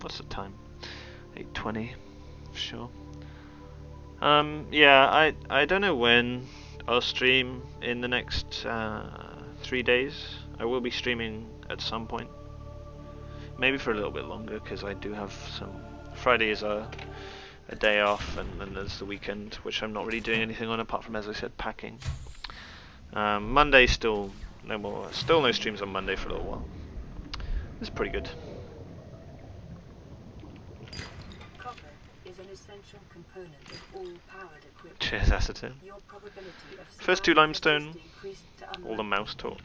What's the time? 8:20. Sure. Yeah, I don't know when I'll stream in the next 3 days. I will be streaming at some point. Maybe for a little bit longer, because I do have some... Friday is a day off, and then there's the weekend, which I'm not really doing anything on apart from, as I said, packing. Monday still no streams on Monday for a little while. It's pretty good. Copper is an essential component of all powered equipment. Cheers, Acetone. First 2 limestone, all the mouse talk.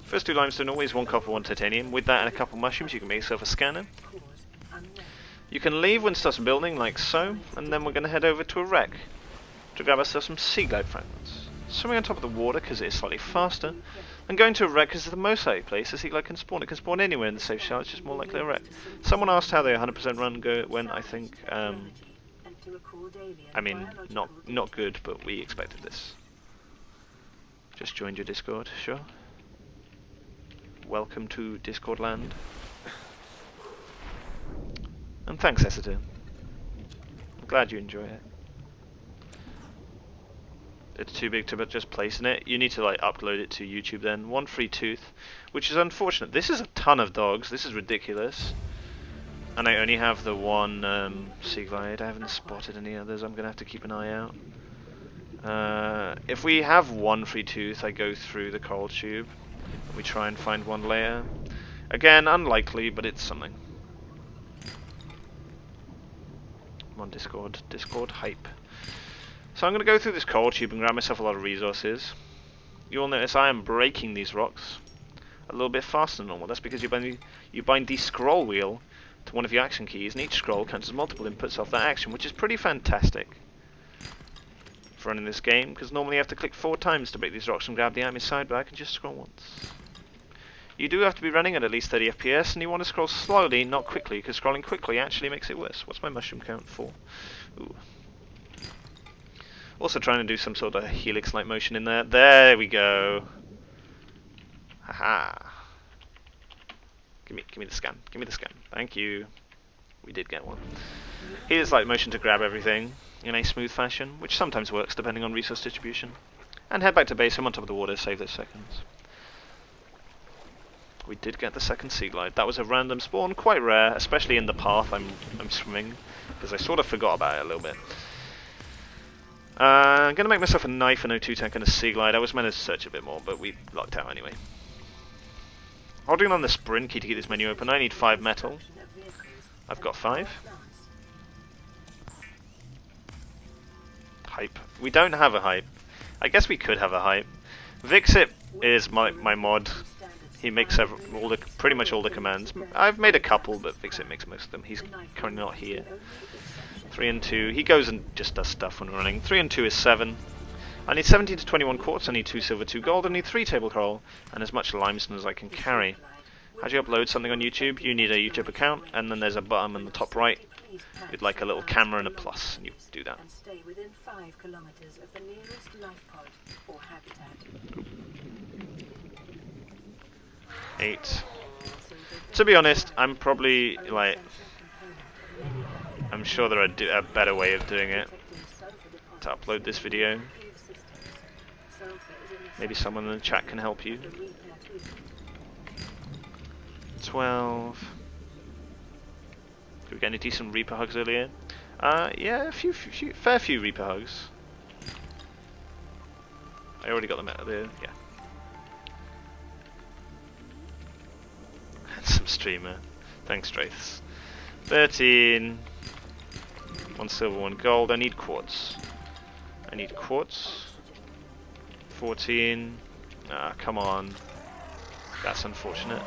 First 2 limestone, always 1 copper, 1 titanium. With that and a couple mushrooms, you can make yourself a scanner. You can leave when stuff's building, like so, and then we're going to head over to a wreck to grab ourselves some sea glide fragments. Swimming on top of the water because it is slightly faster, and going to a wreck because it's the most likely place a sea glide can spawn. It can spawn anywhere in the safe shell, it's just more likely a wreck. Someone asked how the 100% run went. I think, I mean, not good, but we expected this. Just joined your Discord, sure. Welcome to Discord land. And thanks, Essiter. I'm glad you enjoy it. It's too big to just place in it. You need to like upload it to YouTube then. 1 free tooth, which is unfortunate. This is a ton of dogs. This is ridiculous. And I only have the 1 sea glide. I haven't spotted any others. I'm gonna have to keep an eye out. If we have 1 free tooth, I go through the coral tube. And we try and find 1 layer. Again, unlikely, but it's something. Come on, Discord hype. So I'm going to go through this coral tube and grab myself a lot of resources. You'll notice I am breaking these rocks a little bit faster than normal. That's because you bind the scroll wheel to one of your action keys, and each scroll counts as multiple inputs of that action, which is pretty fantastic for running this game, because normally you have to click 4 times to break these rocks and grab the enemy side, but I can just scroll once. You do have to be running at least 30 FPS, and you want to scroll slowly, not quickly, because scrolling quickly actually makes it worse. What's my mushroom count? 4. Ooh. Also trying to do some sort of helix-like motion in there. There we go. Haha. Give me the scan. Give me the scan. Thank you. We did get one. Helix-like motion to grab everything in a smooth fashion, which sometimes works depending on resource distribution. And head back to base. I'm on top of the water. Save those seconds. We did get the second sea glide. That was a random spawn, quite rare, especially in the path I'm swimming, because I sort of forgot about it a little bit. I'm going to make myself a knife, an O2 tank, and a sea glide. I was meant to search a bit more, but we locked out anyway. Holding on the sprint key to keep this menu open, I need 5 metal. I've got 5. Hype. We don't have a hype. I guess we could have a hype. Vixit is my mod. He makes pretty much all the commands. I've made a couple, but Vixit makes most of them. He's currently not here. 3 and 2. He goes and just does stuff when running. 3 and 2 is 7. I need 17 to 21 quartz. I need 2 silver, 2 gold. I need 3 table coral and as much limestone as I can carry. How do you upload something on YouTube? You need a YouTube account, and then there's a button in the top right with like a little camera and a plus, and you do that. 8. To be honest, I'm probably like... I'm sure there are a better way of doing it to upload this video. Maybe someone in the chat can help you. 12. Did we get any decent Reaper hugs earlier? Yeah, a fair few Reaper hugs. I already got them out of there, yeah. Handsome streamer. Thanks, Straths. 13. 1 silver, 1 gold. I need quartz. 14. Ah, come on. That's unfortunate.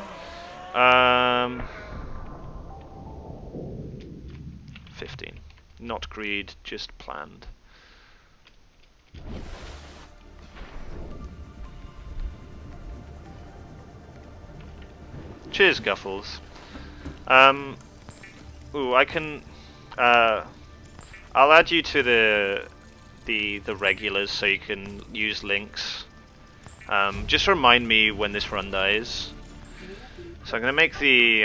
15. Not greed, just planned. Cheers, Guffles. Ooh, I can... I'll add you to the regulars so you can use links. Just remind me when this run dies. So I'm gonna make the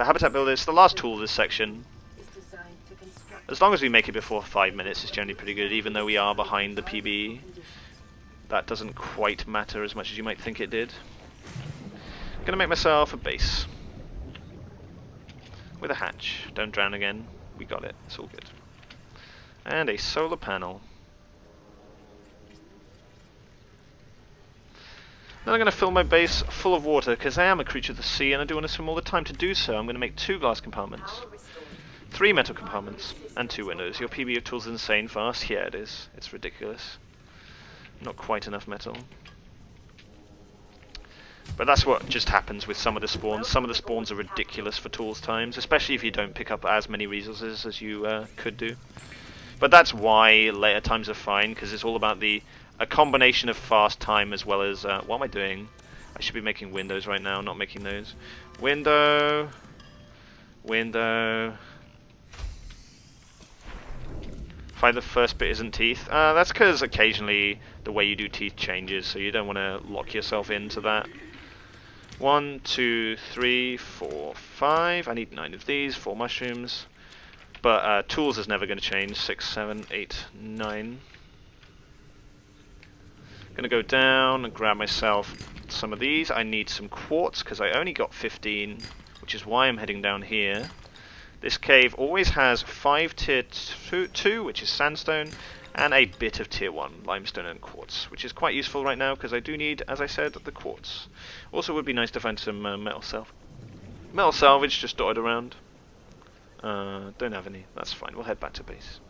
The habitat builder is the last tool of this section. is designed to construct As long as we make it before 5 minutes, it's generally pretty good, even though we are behind the PB. That doesn't quite matter as much as you might think it did. Gonna make myself a base. With a hatch. Don't drown again. We got it. It's all good. And a solar panel. Then I'm going to fill my base full of water, because I am a creature of the sea and I do want to swim all the time. To do so, I'm going to make 2 glass compartments, 3 metal compartments, and 2 windows. Your PB of tools is insane fast. Yeah, it is. It's ridiculous. Not quite enough metal. But that's what just happens with some of the spawns. Some of the spawns are ridiculous for tools times, especially if you don't pick up as many resources as you could do. But that's why later times are fine, because it's all about a combination of fast time as well as... what am I doing? I should be making windows right now, not making those. Window. Window. Find the first bit isn't teeth. That's because occasionally the way you do teeth changes, so you don't want to lock yourself into that. 1, 2, 3, 4, 5. I need 9 of these, 4 mushrooms. But tools is never going to change. 6, 7, 8, 9. Gonna go down and grab myself some of these. I need some quartz because I only got 15, which is why I'm heading down here. This cave always has 5 tier 2, which is sandstone, and a bit of tier 1, limestone and quartz, which is quite useful right now because I do need, as I said, the quartz. Also, it would be nice to find some metal salvage just dotted around. Don't have any. That's fine. We'll head back to base.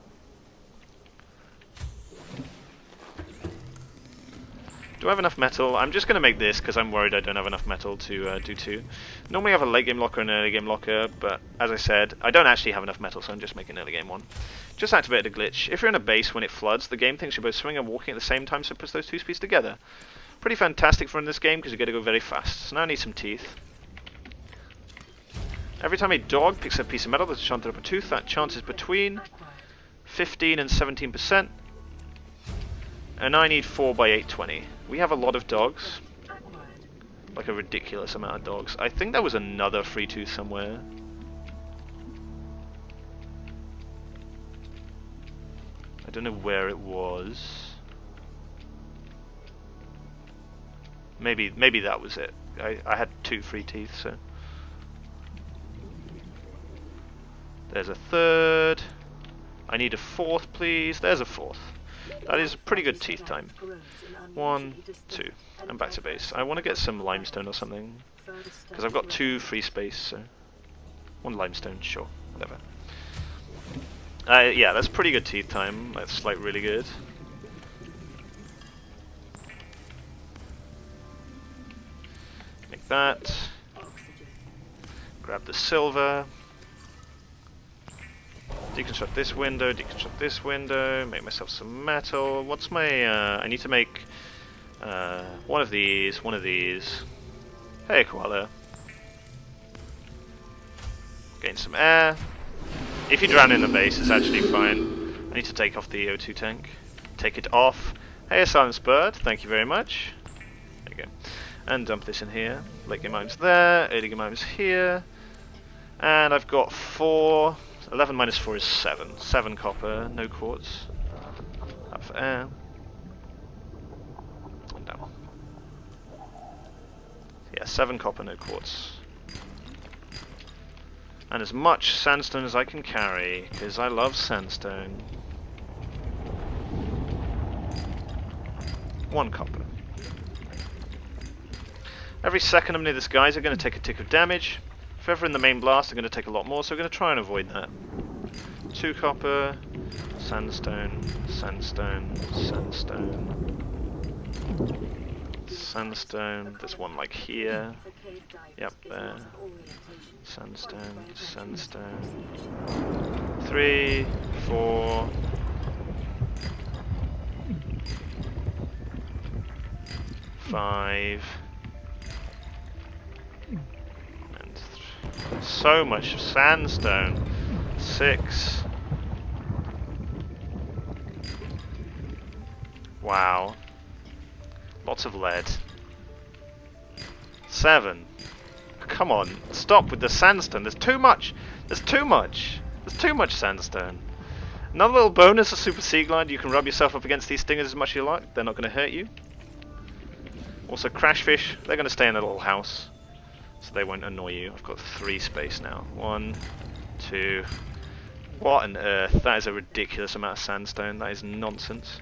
Do I have enough metal? I'm just going to make this because I'm worried I don't have enough metal to do 2. Normally I have a late game locker and an early game locker, but as I said, I don't actually have enough metal, so I'm just making an early game one. Just activated a glitch. If you're in a base when it floods, the game thinks you're both swimming and walking at the same time, so it puts those 2 speeds together. Pretty fantastic for in this game because you get to go very fast. So now I need some teeth. Every time a dog picks up a piece of metal, there's a chance to drop a tooth. That chance is between 15 and 17%. And I need 4 by 820. We have a lot of dogs. Like a ridiculous amount of dogs. I think there was another free tooth somewhere. I don't know where it was. Maybe that was it. I had 2 free teeth, so. There's a 3rd. I need a 4th, please. There's a 4th. That is pretty good teeth time. 1, 2. I'm back to base. I want to get some limestone or something. Because I've got 2 free space, so. 1 limestone, sure. Whatever. Yeah, that's pretty good teeth time. That's like really good. Make that. Grab the silver. Deconstruct this window, make myself some metal. What's my, I need to make, one of these. Hey, koala. Gain some air. If you drown in the base, it's actually fine. I need to take off the O2 tank. Take it off. Hey, a silenced bird, thank you very much. There you go. And dump this in here. Late game items there, early game items here. And I've got 4... 11 minus 4 is 7. 7 copper, no quartz. Up for air. And down. Yeah, 7 copper, no quartz. And as much sandstone as I can carry, because I love sandstone. 1 copper. Every second I'm near this guys are going to take a tick of damage. If ever in the main blast, I'm going to take a lot more, so we're going to try and avoid that. 2 copper, sandstone, sandstone, sandstone, sandstone. There's one like here. Yep, there. Sandstone, sandstone. 3, 4. 5. So much sandstone. 6. Wow. Lots of lead. 7. Come on, stop with the sandstone. There's too much. There's too much. There's too much sandstone. Another little bonus of Super Sea Glide. You can rub yourself up against these stingers as much as you like. They're not going to hurt you. Also, crashfish. They're going to stay in a little house, so they won't annoy you. I've got 3 space now. 1, 2. What on earth? That is a ridiculous amount of sandstone. That is nonsense.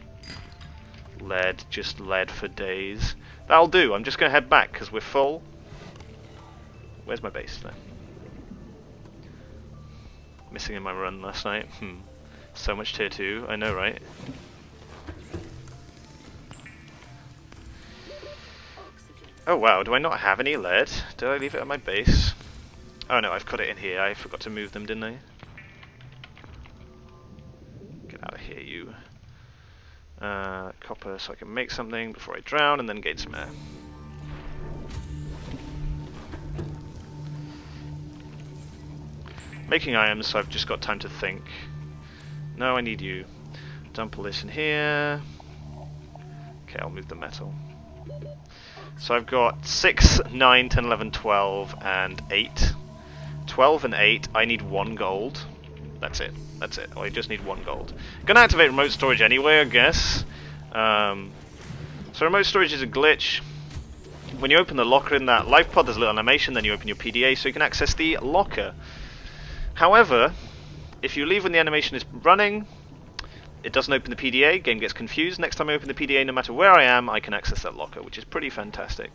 Lead, just lead for days. That'll do. I'm just going to head back because we're full. Where's my base then? Missing in my run last night. So much tier 2. I know, right? Oh wow, do I not have any lead? Did I leave it at my base? Oh no, I've got it in here. I forgot to move them, didn't I? Get out of here, you. Copper so I can make something before I drown and then gain some air. Making items, so I've just got time to think. No, I need you. Dump all this in here. Okay, I'll move the metal. So I've got 6, 9, 10, 11, 12, and 8. 12 and 8, I need 1 gold. That's it. That's it. I just need 1 gold. Gonna activate remote storage anyway, I guess. So remote storage is a glitch. When you open the locker in that life pod, there's a little animation, then you open your PDA so you can access the locker. However, if you leave when the animation is running, it doesn't open the PDA, game gets confused. Next time I open the PDA, no matter where I am, I can access that locker, which is pretty fantastic.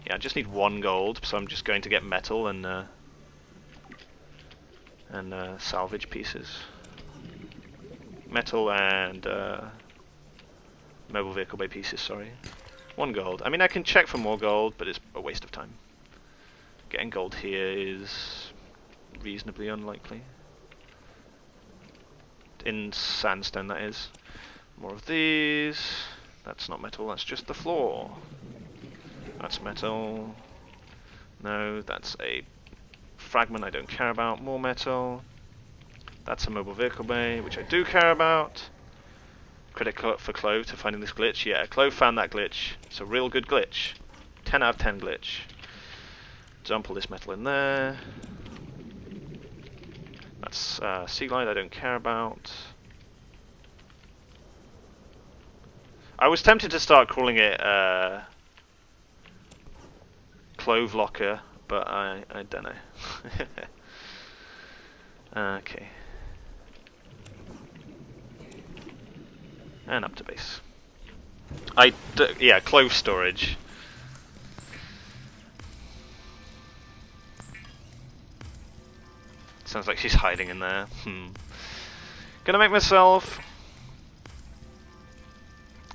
Yeah, I just need 1 gold, so I'm just going to get metal and salvage pieces. Metal and mobile vehicle bay pieces, sorry. 1 gold. I mean, I can check for more gold, but it's a waste of time. Getting gold here is reasonably unlikely. In sandstone, that is. More of these. That's not metal, that's just the floor. That's metal. No, that's a fragment I don't care about. More metal. That's a mobile vehicle bay, which I do care about. Credit for Clove to finding this glitch. Yeah, Clove found that glitch. It's a real good glitch. 10 out of 10 glitch. Dump all this metal in there. That's Sea Glide I don't care about. I was tempted to start calling it Clove Locker, but I don't know. Okay. And up to base. Yeah, Clove storage. Sounds like she's hiding in there. Gonna make myself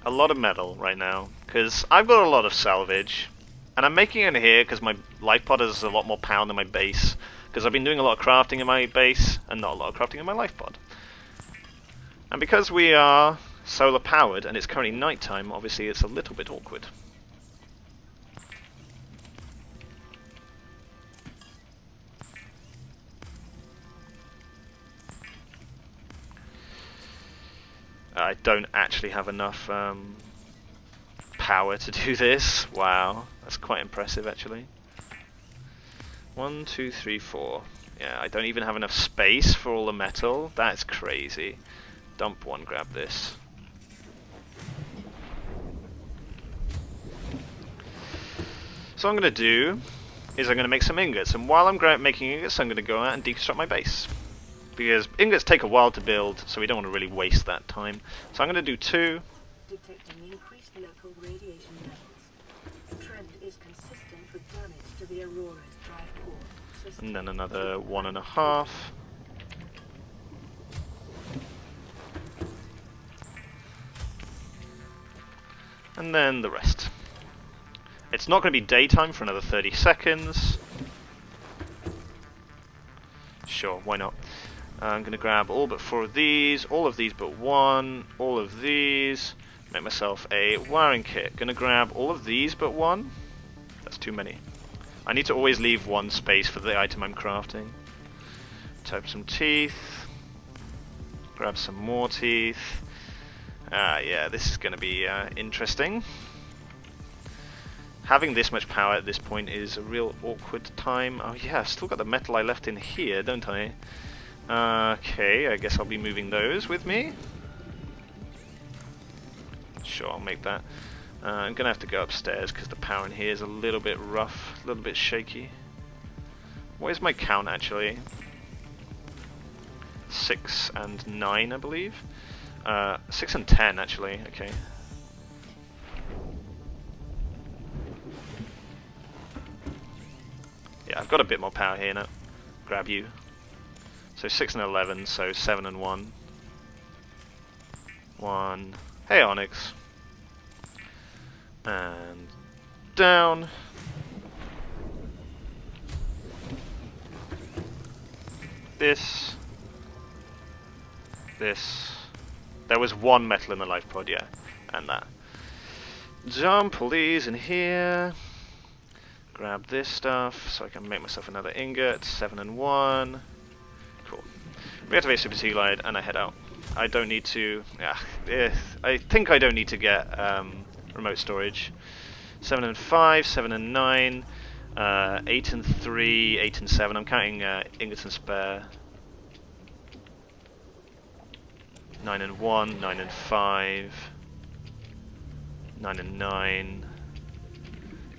a lot of metal right now, because I've got a lot of salvage, and I'm making it here because my life pod has a lot more power than my base, because I've been doing a lot of crafting in my base, and not a lot of crafting in my life pod. And because we are solar powered, and it's currently nighttime, obviously it's a little bit awkward. I don't actually have enough power to do this. Wow, that's quite impressive actually. 1, 2, 3, 4. Yeah, I don't even have enough space for all the metal. That's crazy. Dump 1, grab this. So what I'm going to do is I'm going to make some ingots, and while I'm making ingots, I'm going to go out and deconstruct my base. Because ingots take a while to build, so we don't want to really waste that time. So I'm going to do 2. Detecting increased local radiation levels. The trend is consistent with damage to the Aurora's drive core. And then another 1.5. And then the rest. It's not going to be daytime for another 30 seconds. Sure, why not? I'm going to grab all but 4 of these, all of these but 1, all of these, make myself a wiring kit. Going to grab all of these but 1. That's too many. I need to always leave 1 space for the item I'm crafting. Type some teeth. Grab some more teeth. Yeah, this is going to be interesting. Having this much power at this point is a real awkward time. Oh yeah, I've still got the metal I left in here, don't I? Okay, I guess I'll be moving those with me. Sure, I'll make that. I'm gonna have to go upstairs because the power in here is a little bit rough, a little bit shaky. What is my count actually? 6 and 9, I believe. 6 and 10 actually, okay. Yeah, I've got a bit more power here now. Grab you. So 6 and 11, so 7 and 1. 1. Hey, Onyx. And down. This. There was one metal in the life pod, yeah. And that. Jump all these in here. Grab this stuff so I can make myself another ingot. 7 and 1. Cool. Reactivate Super Sea Glide and I head out. I don't need to. I think I don't need to get remote storage. 7 and 5, 7 and 9, 8 and 3, 8 and 7. I'm counting ingots and spare. 9 and 1, 9 and 5, 9 and 9.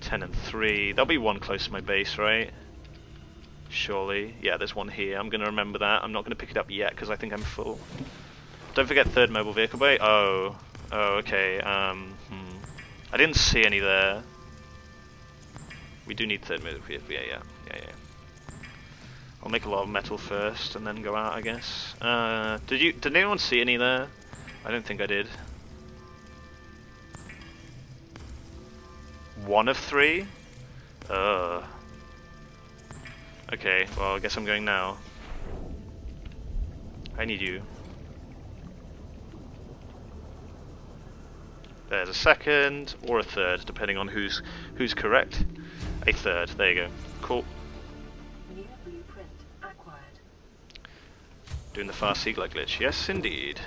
10 and 3. There'll be one close to my base, right? Surely. Yeah, there's one here. I'm going to remember that. I'm not going to pick it up yet because I think I'm full. Don't forget third mobile vehicle bay. Oh, okay. I didn't see any there. We do need third mobile vehicle. Yeah. I'll make a lot of metal first and then go out, I guess. Did anyone see any there? I don't think I did. 1 of 3? Okay, well I guess I'm going now. I need you. There's a second, or a third, depending on who's correct. A third, there you go. Cool. New blueprint acquired. Doing the fast sea glide glitch, yes indeed.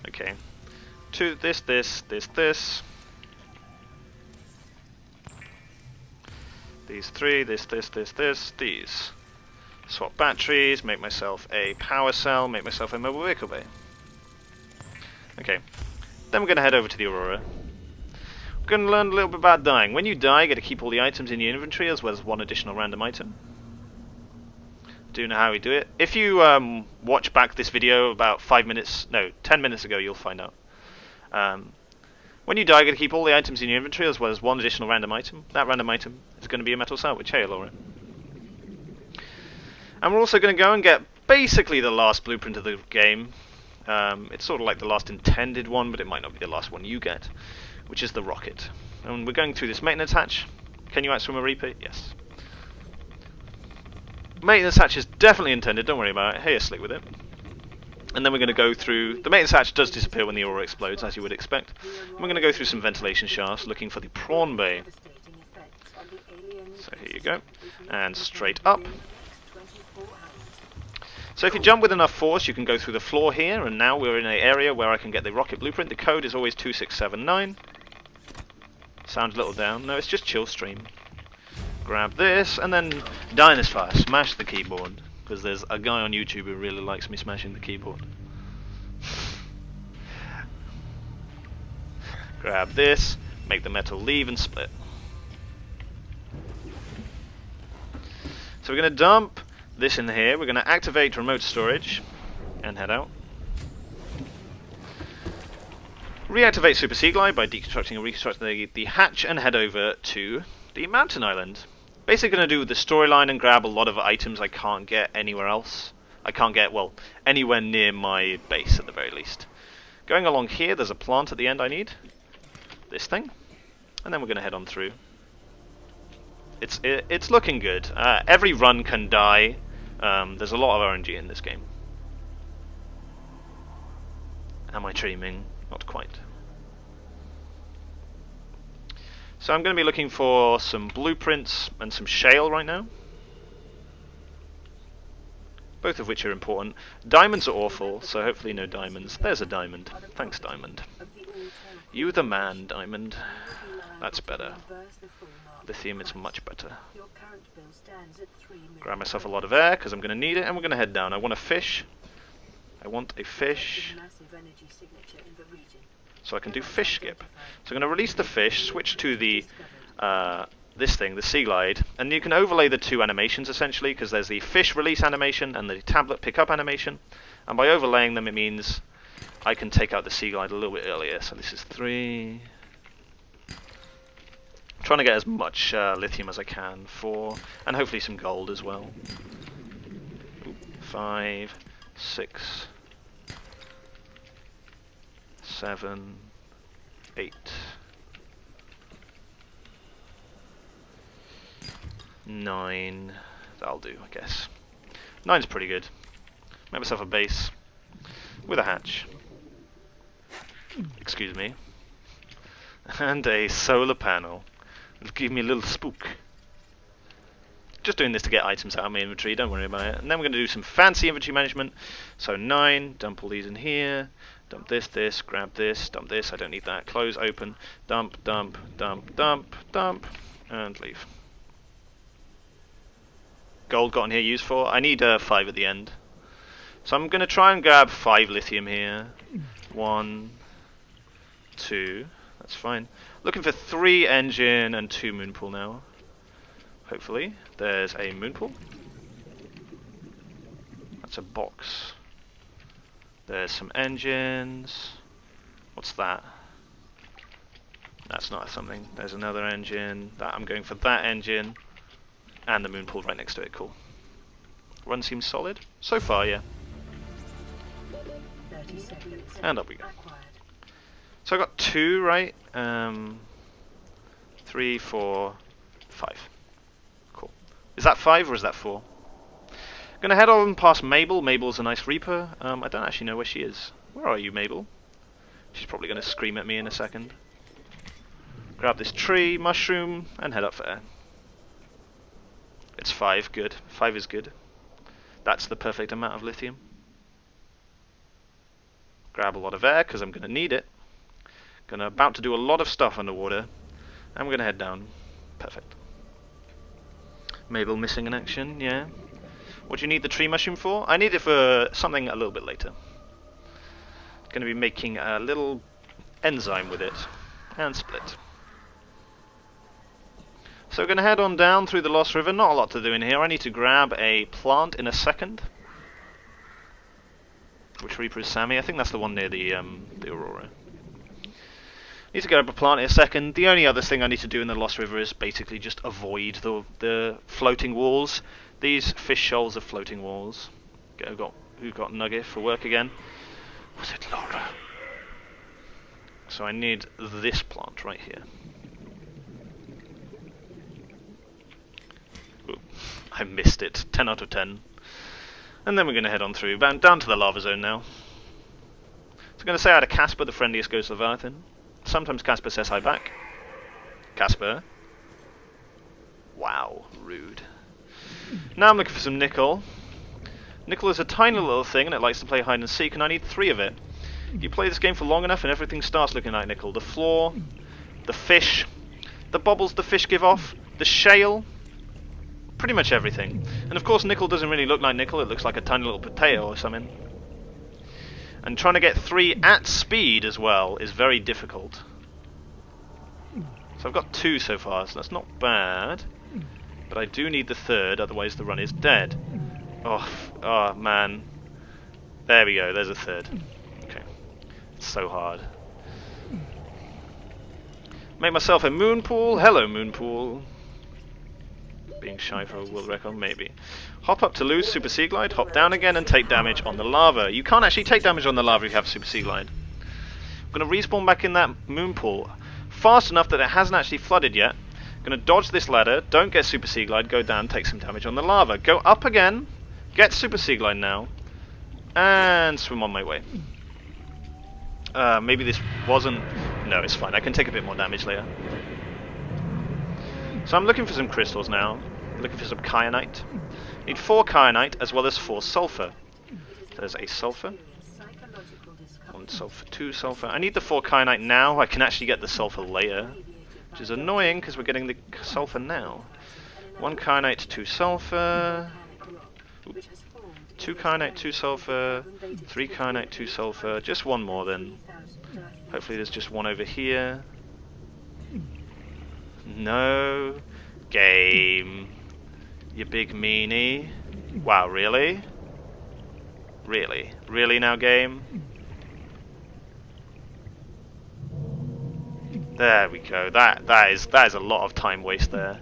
Okay. To this. These 3, these. Swap batteries, make myself a power cell, make myself a mobile vehicle bay. Okay. Then we're going to head over to the Aurora. We're going to learn a little bit about dying. When you die, you get to keep all the items in your inventory as well as one additional random item. Do you know how we do it? If you watch back this video about 10 minutes ago, you'll find out. When you die, you get to keep all the items in your inventory as well as one additional random item. That random item is going to be a metal salvage. Hey, Laura. And we're also going to go and get basically the last blueprint of the game. It's sort of like the last intended one, but it might not be the last one you get, which is the rocket. And we're going through this maintenance hatch. Can you outswim a repeat? Yes. Maintenance hatch is definitely intended, don't worry about it. Hey, you're slick with it. And then we're going to go through... The maintenance hatch does disappear when the Aurora explodes, as you would expect. And we're going to go through some ventilation shafts, looking for the prawn bay. So here you go. And straight up. So if you jump with enough force, you can go through the floor here, and now we're in an area where I can get the rocket blueprint. The code is always 2679. Sounds a little down. No, it's just chill stream. Grab this, and then Dinosaur, smash the keyboard. Because there's a guy on YouTube who really likes me smashing the keyboard. Grab this, make the metal leave and split. So we're going to dump this in here, we're going to activate remote storage and head out. Reactivate Super Sea Glide by deconstructing and reconstructing the hatch and head over to the mountain island. Basically going to do the storyline and grab a lot of items I can't get anywhere else. I can't get, well, anywhere near my base at the very least. Going along here, there's a plant at the end I need. This thing. And then we're going to head on through. It's looking good. Every run can die. There's a lot of RNG in this game. Am I dreaming? Not quite. So I'm going to be looking for some blueprints and some shale right now. Both of which are important. Diamonds are awful, so hopefully no diamonds. There's a diamond. Thanks, diamond. You the man, Diamond. You will be liable That's to better. reimburse the full market Lithium is price. much better. Your current bill stands at 3 million. Grab myself a lot of air because I'm going to need it, and we're going to head down. I want a fish. I want a fish. Massive energy signature in the region. So I can do fish skip. So I'm going to release the fish, switch to the this thing, the sea glide, and you can overlay the two animations essentially, because there's the fish release animation and the tablet pickup animation, and by overlaying them it means I can take out the sea glide a little bit earlier. So this is 3. I'm trying to get as much lithium as I can, 4, and hopefully some gold as well. 5, 6, 7, 8, 9. That'll do, I guess. 9's pretty good. Make myself a base with a hatch. Excuse me. And a solar panel. It'll give me a little spook. Just doing this to get items out of my inventory, don't worry about it. And then we're going to do some fancy inventory management. So 9, dump all these in here. Dump this, grab this, dump this, I don't need that. Close, open, dump, dump, dump, dump, dump, and leave. Gold got in here used for. I need 5 at the end. So I'm going to try and grab 5 lithium here. 1, 2, that's fine. Looking for 3 engine and 2 moon pool now. Hopefully. There's a moon pool. That's a box. There's some engines. What's that? That's not something. There's another engine. I'm going for that engine. And the moon pool right next to it. Cool. Run seems solid. So far, yeah. 30 seconds. And up we go. Acquired. So I got 2, right? 3, 4, 5. Cool. Is that 5 or is that 4? Gonna head on past Mabel. Mabel's a nice Reaper. I don't actually know where she is. Where are you, Mabel? She's probably gonna scream at me in a second. Grab this tree, mushroom, and head up for air. It's 5, good. 5 is good. That's the perfect amount of lithium. Grab a lot of air, because I'm gonna need it. About to do a lot of stuff underwater. And we're gonna head down. Perfect. Mabel missing in action, yeah. What do you need the tree mushroom for? I need it for something a little bit later. Gonna be making a little enzyme with it. And split. So we're gonna head on down through the Lost River. Not a lot to do in here. I need to grab a plant in a second. Which Reaper is Sammy? I think that's the one near the Aurora. Need to grab a plant in a second. The only other thing I need to do in the Lost River is basically just avoid the floating walls. These fish shoals are floating walls. Who got Nugget for work again? Was it Laura? So I need this plant right here. Ooh, I missed it. 10 out of 10. And then we're going to head on through, down to the lava zone now. So I'm going to say hi to Casper, the friendliest ghost Leviathan. Sometimes Casper says hi back. Casper. Wow, rude. Now I'm looking for some nickel. Nickel is a tiny little thing and it likes to play hide and seek, and I need 3 of it. You play this game for long enough and everything starts looking like nickel. The floor, the fish, the bubbles the fish give off, the shale, pretty much everything. And of course nickel doesn't really look like nickel, it looks like a tiny little potato or something. And trying to get 3 at speed as well is very difficult. So I've got 2 so far, so that's not bad. But I do need the 3rd, otherwise the run is dead. Oh man. There we go, there's a 3rd. Okay. It's so hard. Make myself a moon pool. Hello, moon pool. Being shy for a world record, maybe. Hop up to lose Super Sea Glide, hop down again and take damage on the lava. You can't actually take damage on the lava if you have Super Sea Glide. I'm going to respawn back in that moon pool fast enough that it hasn't actually flooded yet. I'm going to dodge this ladder, don't get Super Sea Glide, go down, take some damage on the lava. Go up again, get Super Sea Glide now, and swim on my way. Maybe this wasn't... No, it's fine. I can take a bit more damage later. So I'm looking for some crystals now. Looking for some kyanite. Need 4 kyanite as well as 4 sulfur. There's a sulfur. 1 sulfur, 2 sulfur. I need the 4 kyanite now. I can actually get the sulfur later, which is annoying because we're getting the sulfur now. 1 kyanite, 2 sulfur. 2 kyanite, 2 sulfur. 3 kyanite, 2 sulfur. Just one more then. Hopefully there's just one over here. No. Game. You big meanie. Wow, really? Really? Really now, game? There we go. That is a lot of time waste there.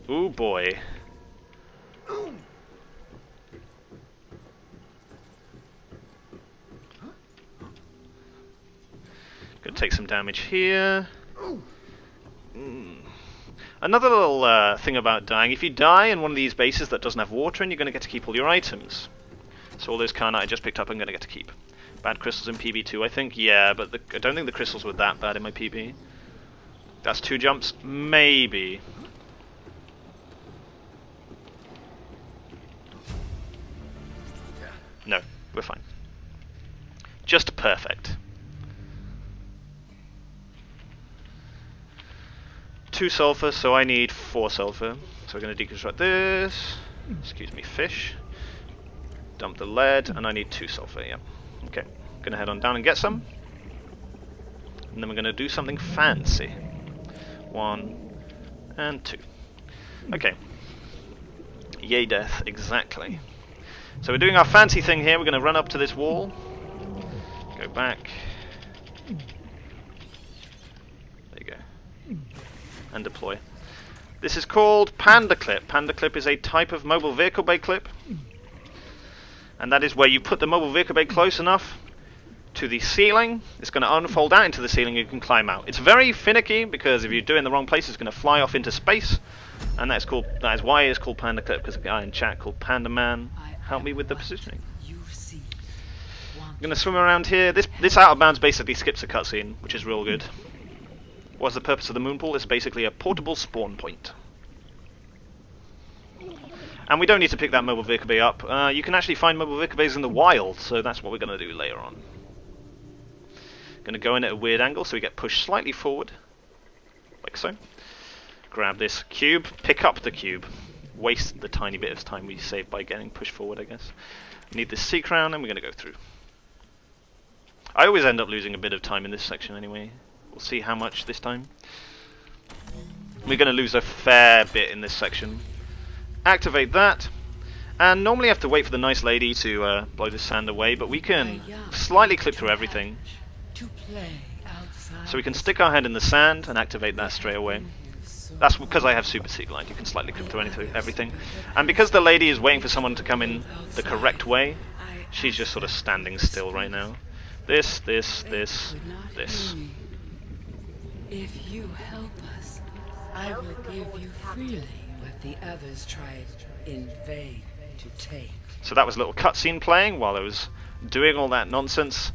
Ooh boy. Gonna take some damage here. Another little thing about dying, if you die in one of these bases that doesn't have water in, you're going to get to keep all your items. So all those kyanite I just picked up I'm going to get to keep. Bad crystals in PB2 I think? Yeah, but I don't think the crystals were that bad in my PB. That's 2 jumps? Maybe. No, we're fine. Just perfect. 2 sulfur, so I need 4 sulfur. So we're going to deconstruct this. Excuse me, fish. Dump the lead, and I need 2 sulfur, yeah. Okay, going to head on down and get some. And then we're going to do something fancy. 1 and 2. Okay. Yay death, exactly. So we're doing our fancy thing here. We're going to run up to this wall. Go back. There you go. And deploy. This is called Panda Clip. Panda Clip is a type of mobile vehicle bay clip. And that is where you put the mobile vehicle bay close enough to the ceiling. It's going to unfold out into the ceiling and you can climb out. It's very finicky because if you do it in the wrong place it's going to fly off into space. And that is why it's called Panda Clip, because a guy in chat called Panda Man helped me with the positioning. I'm going to swim around here. This out of bounds basically skips a cutscene, which is real good. What's the purpose of the moon pool? It's basically a portable spawn point. And we don't need to pick that mobile vehicle bay up. You can actually find mobile vehicle bays in the wild, so that's what we're going to do later on. Going to go in at a weird angle so we get pushed slightly forward. Like so. Grab this cube, pick up the cube. Waste the tiny bit of time we saved by getting pushed forward, I guess. Need this sea crown and we're going to go through. I always end up losing a bit of time in this section anyway. We'll see how much this time. We're going to lose a fair bit in this section. Activate that. And normally I have to wait for the nice lady to blow the sand away, but we can slightly clip through everything. So we can stick our head in the sand and activate that straight away. That's because I have Super Sea Glide. You can slightly clip through everything. And because the lady is waiting for someone to come in the correct way, she's just sort of standing still right now. This. If you help us, I will give you freely what the others tried in vain to take. So that was a little cutscene playing while I was doing all that nonsense.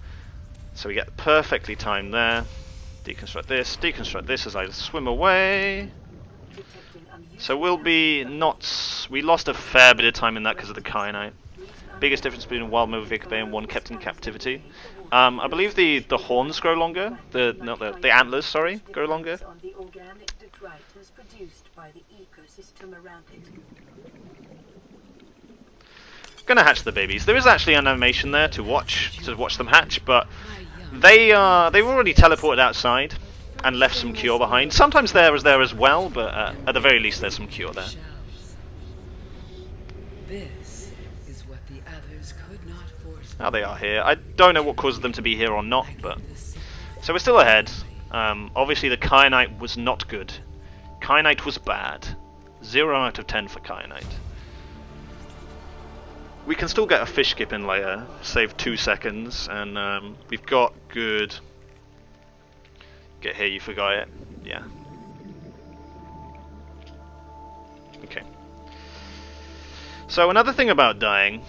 So we get perfectly timed there. Deconstruct this as I swim away. So we'll be not... We lost a fair bit of time in that because of the kyanite. Biggest difference between a wild mobile vehicle bay and one kept in captivity. I believe the horns grow longer. The antlers, sorry, grow longer. Gonna hatch the babies. There is actually an animation there to watch them hatch, but they were already teleported outside and left some cure behind. Sometimes there as well, but at the very least there's some cure there. This is what the others could not force. Now they are here. I don't know what causes them to be here or not, but so we're still ahead. Obviously the kyanite was not good. Kyanite was bad. 0 out of 10 for kyanite. We can still get a fish skip in later, save 2 seconds, and we've got good... Get here, you forgot it. Yeah. Okay. So another thing about dying...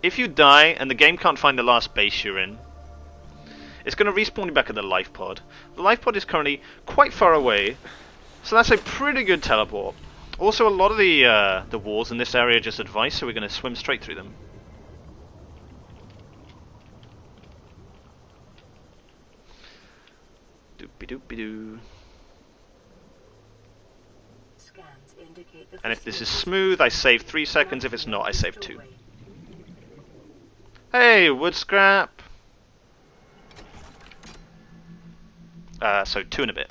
If you die and the game can't find the last base you're in, it's going to respawn you back at the life pod. The life pod is currently quite far away, so that's a pretty good teleport. Also, a lot of the walls in this area are just advice, so we're going to swim straight through them. Doopy-doopy-doo. Scans indicate the And if this is facility smooth, I save 3 seconds. If it's not, I save 2. destroyed. Hey, wood scrap! So 2 and a bit.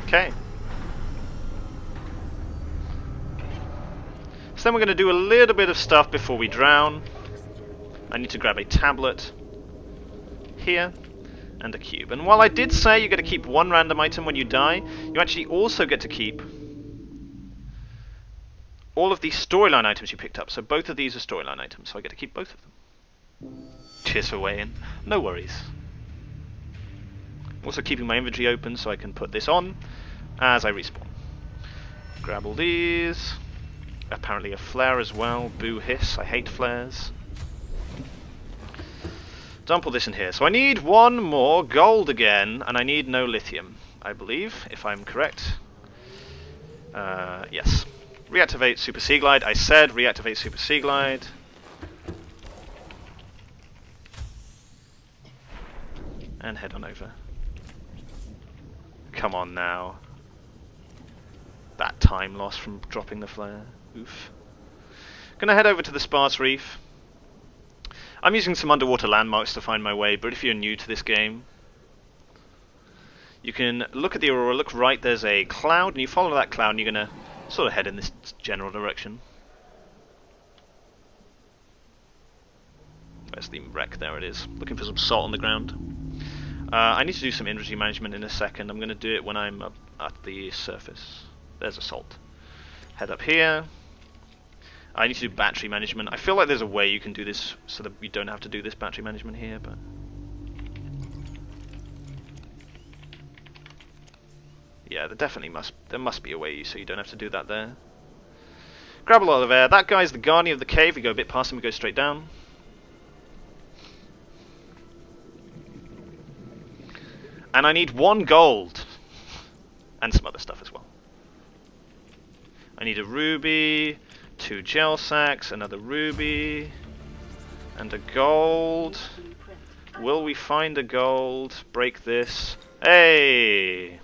Okay. So then we're going to do a little bit of stuff before we drown. I need to grab a tablet here and a cube. And while I did say you get to keep 1 random item when you die, you actually also get to keep all of the storyline items you picked up. So both of these are storyline items, so I get to keep both of them. Cheers for weighing. No worries. Also keeping my inventory open so I can put this on as I respawn. Grab all these. Apparently a flare as well. Boo hiss, I hate flares. Dump all this in here. So I need 1 more gold again, and I need no lithium, I believe, if I'm correct. Yes. Reactivate Super Sea Glide. I said reactivate Super Sea Glide. And head on over. Come on now. That time loss from dropping the flare. Oof. Gonna head over to the Sparse Reef. I'm using some underwater landmarks to find my way, but if you're new to this game, you can look at the aurora, look right, there's a cloud, and you follow that cloud and you're gonna sort of head in this general direction. Where's the wreck? There it is. Looking for some salt on the ground. I need to do some inventory management in a second. I'm going to do it when I'm up at the surface. There's a salt. Head up here. I need to do battery management. I feel like there's a way you can do this so that you don't have to do this battery management here, but... yeah, there must be a way so you don't have to do that there. Grab a lot of air. That guy's the guardian of the cave. We go a bit past him, we go straight down. And I need 1 gold. And some other stuff as well. I need a ruby, 2 gel sacks, another ruby, and a gold. Will we find a gold? Break this. Hey!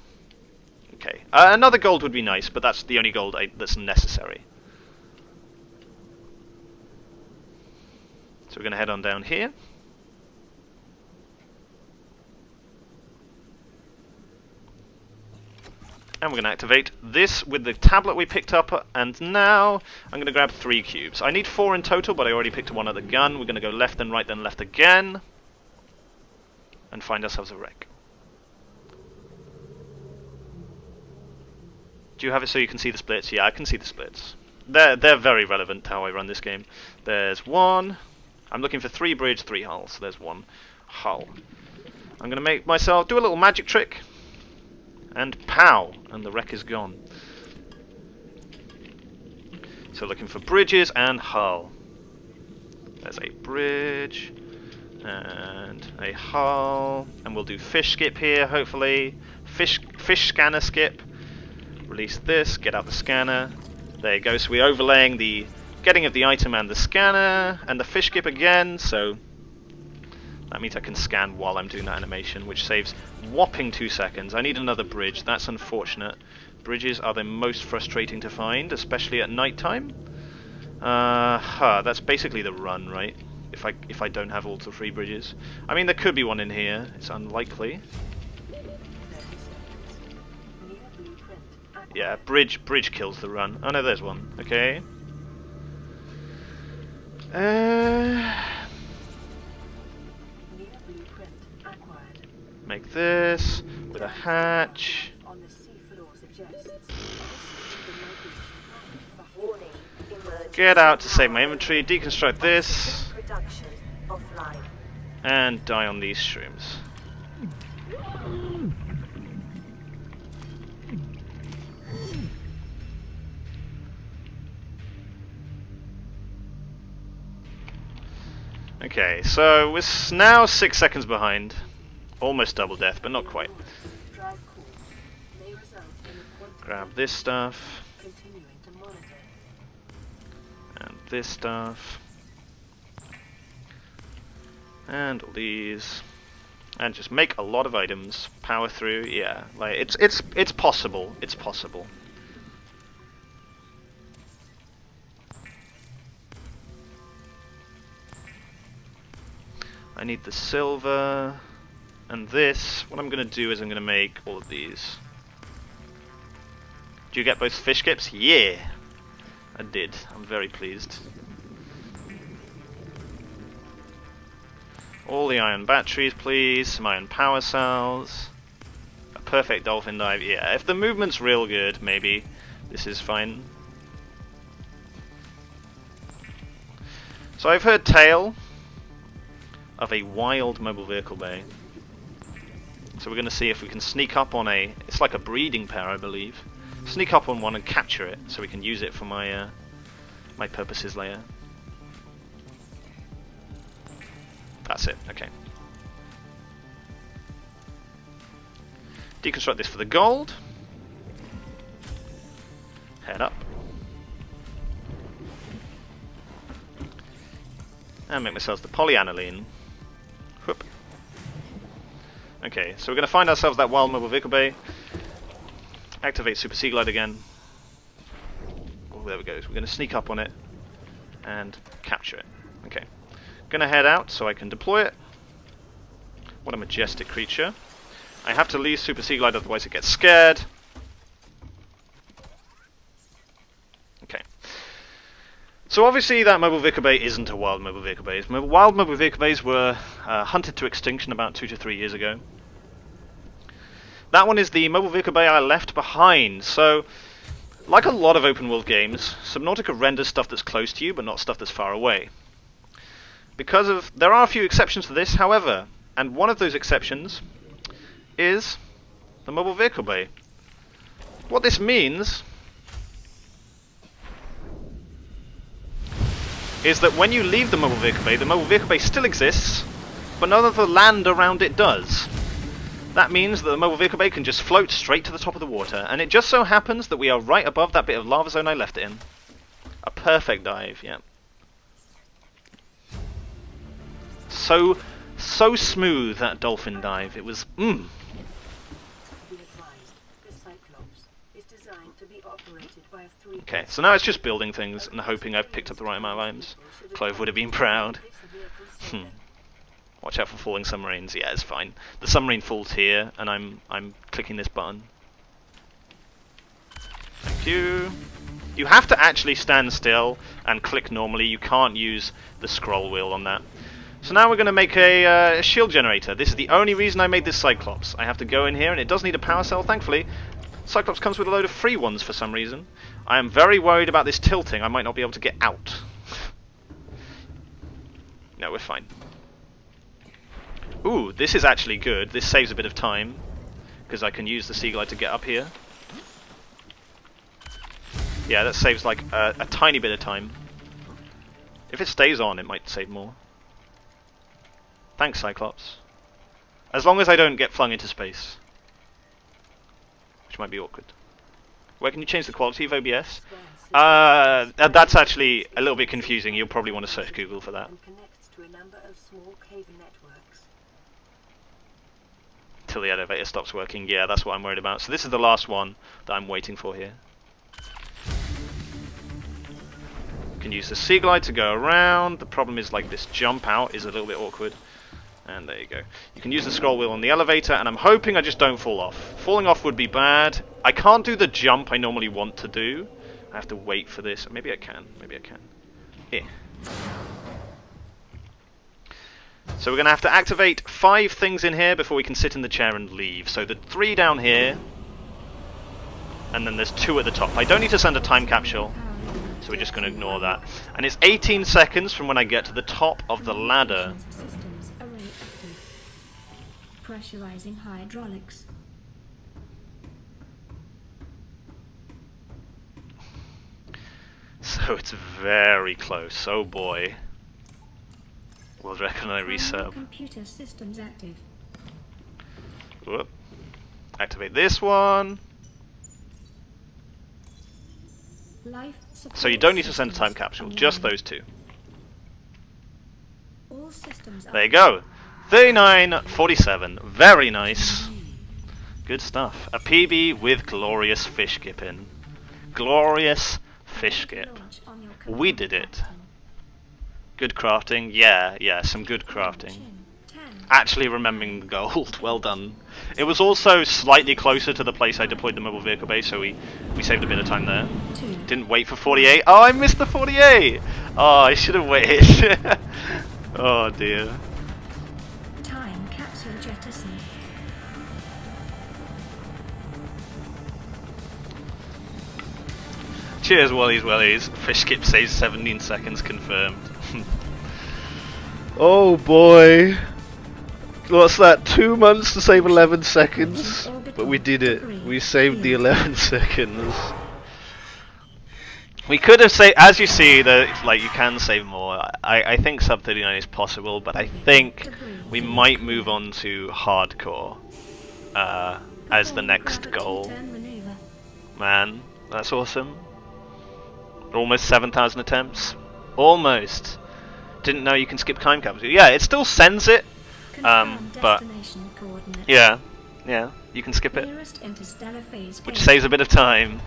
Okay. Another gold would be nice, but that's the only gold that's necessary. So we're going to head on down here. And we're going to activate this with the tablet we picked up, and now I'm going to grab 3 cubes. I need 4 in total, but I already picked 1 at the gun. We're going to go left, then right, then left again, and find ourselves a wreck. Do you have it so you can see the splits? Yeah, I can see the splits. They're very relevant to how I run this game. There's 1. I'm looking for 3 bridge, 3 hull, so there's 1 hull. I'm going to make myself do a little magic trick. And pow! And the wreck is gone. So looking for bridges and hull. There's a bridge and a hull. And we'll do fish skip here, hopefully. Fish scanner skip. Release this, get out the scanner. There you go, so we're overlaying the getting of the item and the scanner. And the fish skip again, so... that means I can scan while I'm doing that animation, which saves whopping 2 seconds. I need another bridge. That's unfortunate. Bridges are the most frustrating to find, especially at night time. That's basically the run, right? If I don't have all 3 bridges. I mean, there could be one in here. It's unlikely. Yeah, bridge kills the run. Oh no, there's one. Okay. Make this with a hatch. Get out to save my inventory, deconstruct this, and die on these shrooms. Okay, so we're now 6 seconds behind. Almost double death, but not quite. Grab this stuff. Continuing to monitor. And this stuff. And all these. And just make a lot of items. Power through, yeah. Like it's possible. It's possible. I need the silver. And this, what I'm going to do is I'm going to make all of these. Do you get both fish skips? Yeah! I did. I'm very pleased. All the iron batteries, please. Some iron power cells. A perfect dolphin dive. Yeah, if the movement's real good, maybe this is fine. So I've heard tale of a wild mobile vehicle bay. So we're going to see if we can sneak up on a... It's like a breeding pair, I believe. Sneak up on one and capture it, so we can use it for my my purposes later. That's it, okay. Deconstruct this for the gold. Head up. And make myself the polyaniline. Whoop. Okay, so we're going to find ourselves that wild mobile vehicle bay. Activate Super Sea Glide again. Oh, there we go. So we're going to sneak up on it and capture it. Okay. Going to head out so I can deploy it. What a majestic creature. I have to leave Super Sea Glide, otherwise it gets scared. Okay. So obviously that mobile vehicle bay isn't a wild mobile vehicle bay. Wild mobile vehicle bays were hunted to extinction about 2 to 3 years ago. That one is the mobile vehicle bay I left behind. So, like a lot of open world games, Subnautica renders stuff that's close to you, but not stuff that's far away. There are a few exceptions to this, however, and one of those exceptions is the mobile vehicle bay. What this means is that when you leave the mobile vehicle bay still exists, but none of the land around it does. That means that the mobile vehicle bay can just float straight to the top of the water, and it just so happens that we are right above that bit of lava zone I left it in. A perfect dive, yeah. So smooth, that dolphin dive. It was, Be advised, the Cyclops is designed to be operated by a 3. Okay, so now it's just building things and hoping I've picked up the right amount of items. Clove would have been proud. Watch out for falling submarines. Yeah, it's fine. The submarine falls here, and I'm clicking this button. Thank you. You have to actually stand still and click normally. You can't use the scroll wheel on that. So now we're going to make a shield generator. This is the only reason I made this Cyclops. I have to go in here, and it does need a power cell, thankfully. Cyclops comes with a load of free ones for some reason. I am very worried about this tilting. I might not be able to get out. No, we're fine. Ooh, this is actually good. This saves a bit of time, because I can use the Sea Glide to get up here. Yeah, that saves like a tiny bit of time. If it stays on, it might save more. Thanks, Cyclops. As long as I don't get flung into space. Which might be awkward. Where can you change the quality of OBS? That's actually a little bit confusing. You'll probably want to search Google for that. Till the elevator stops working. Yeah, that's what I'm worried about. So this is the last one that I'm waiting for here. Can use the Sea Glide to go around. The problem is, like, this jump out is a little bit awkward. And there you go. You can use the scroll wheel on the elevator, and I'm hoping I just don't fall off. Falling off would be bad. I can't do the jump I normally want to do. I have to wait for this. Maybe I can. Maybe I can. Here. So we're going to have to activate 5 things in here before we can sit in the chair and leave. So the 3 down here, and then there's 2 at the top. I don't need to send a time capsule, so we're just going to ignore that. And it's 18 seconds from when I get to the top of the ladder. Systems array active. Pressurizing hydraulics. So it's very close. Oh boy. Well, reckon I resub. Computer systems active. Whoop. Activate this one. Life So you don't need to send a time capsule, just those two. All systems There you go. 39.47. Very nice. Good stuff. A PB with glorious fish skipping. Glorious fish skip. We did it. Good crafting. Yeah, some good crafting. Actually remembering the gold. Well done. It was also slightly closer to the place I deployed the mobile vehicle base, so we saved a bit of time there. Didn't wait for 48. Oh, I missed the 48! Oh, I should have waited. Oh dear. Time capsule jettisoned. Cheers, Wallies Wellies. Fish skip saves 17 seconds confirmed. Oh boy. What's that? 2 months to save 11 seconds? But we did it. We saved the 11 seconds. We could have saved, as you see, that like you can save more. I think sub 39 is possible, but I think we might move on to hardcore as the next goal. Man, that's awesome. Almost 7,000 attempts. Almost. Didn't know you can skip time capsule. Yeah, it still sends it. But yeah, you can skip it, which saves a bit of time.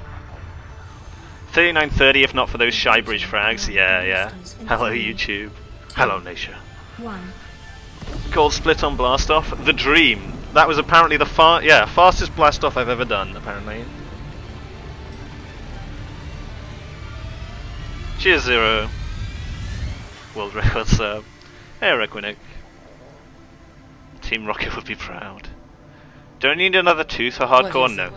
39:30 if not for those shy bridge frags. Yeah. Hello YouTube. Hello nature. Gold split on blast off. The dream. That was apparently the fastest blast off I've ever done. Apparently. Cheers, Zero. World record sub. Hey, Requinic. Team Rocket would be proud. Don't need another tooth for hardcore? No.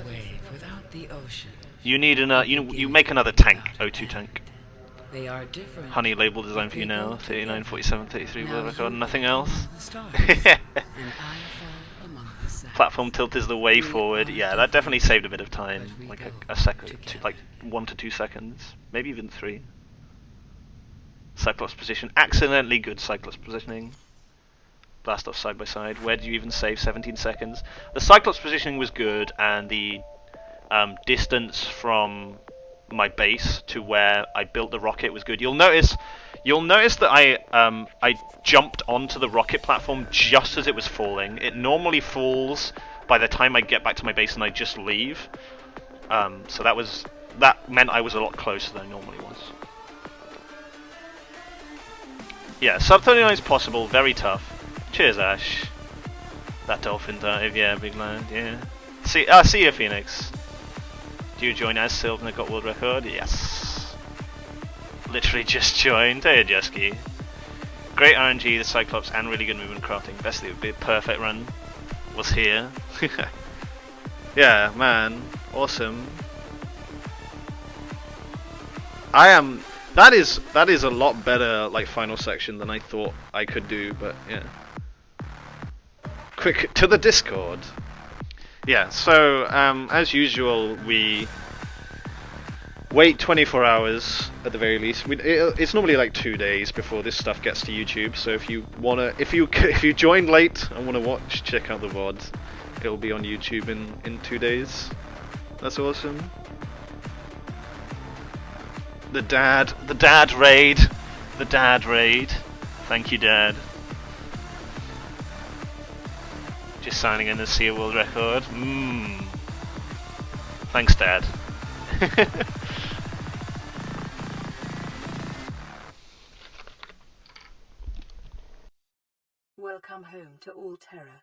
You need you make another tank, O2 tank. They are different. Honey label design for you now. 39, 47, 33 world record. Nothing else. Platform tilt is the way forward. Yeah, that definitely saved a bit of time. Like a second, like 1 to 2 seconds, maybe even 3. Cyclops position, accidentally good Cyclops positioning. Blast off side by side. Where did you even save 17 seconds? The Cyclops positioning was good, and the distance from my base to where I built the rocket was good. You'll notice that I jumped onto the rocket platform just as it was falling. It normally falls by the time I get back to my base and I just leave. So that meant I was a lot closer than I normally was. Yeah, sub 39 is possible, very tough. Cheers, Ash. That dolphin dive, yeah, big land, yeah. See you, Phoenix. Do you join as Sylvan that got world record? Yes. Literally just joined. Hey, Jusky. Great RNG, the Cyclops, and really good movement crafting. Best it would be a perfect run. Was here. Yeah, man. Awesome. That is a lot better, like, final section than I thought I could do, but yeah. Quick to the Discord. Yeah, so as usual, we wait 24 hours at the very least. It's normally like 2 days before this stuff gets to YouTube. So if you joined late and wanna watch, check out the VOD. It'll be on YouTube in 2 days. That's awesome. The dad raid. Thank you, Dad. Just signing in to see a world record. Thanks, Dad. Welcome home to all terror.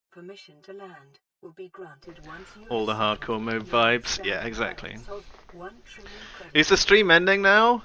Permission to land will be granted once you All the hardcore mode vibes. Yeah, exactly. of 1 trillion credits. Is the stream ending now?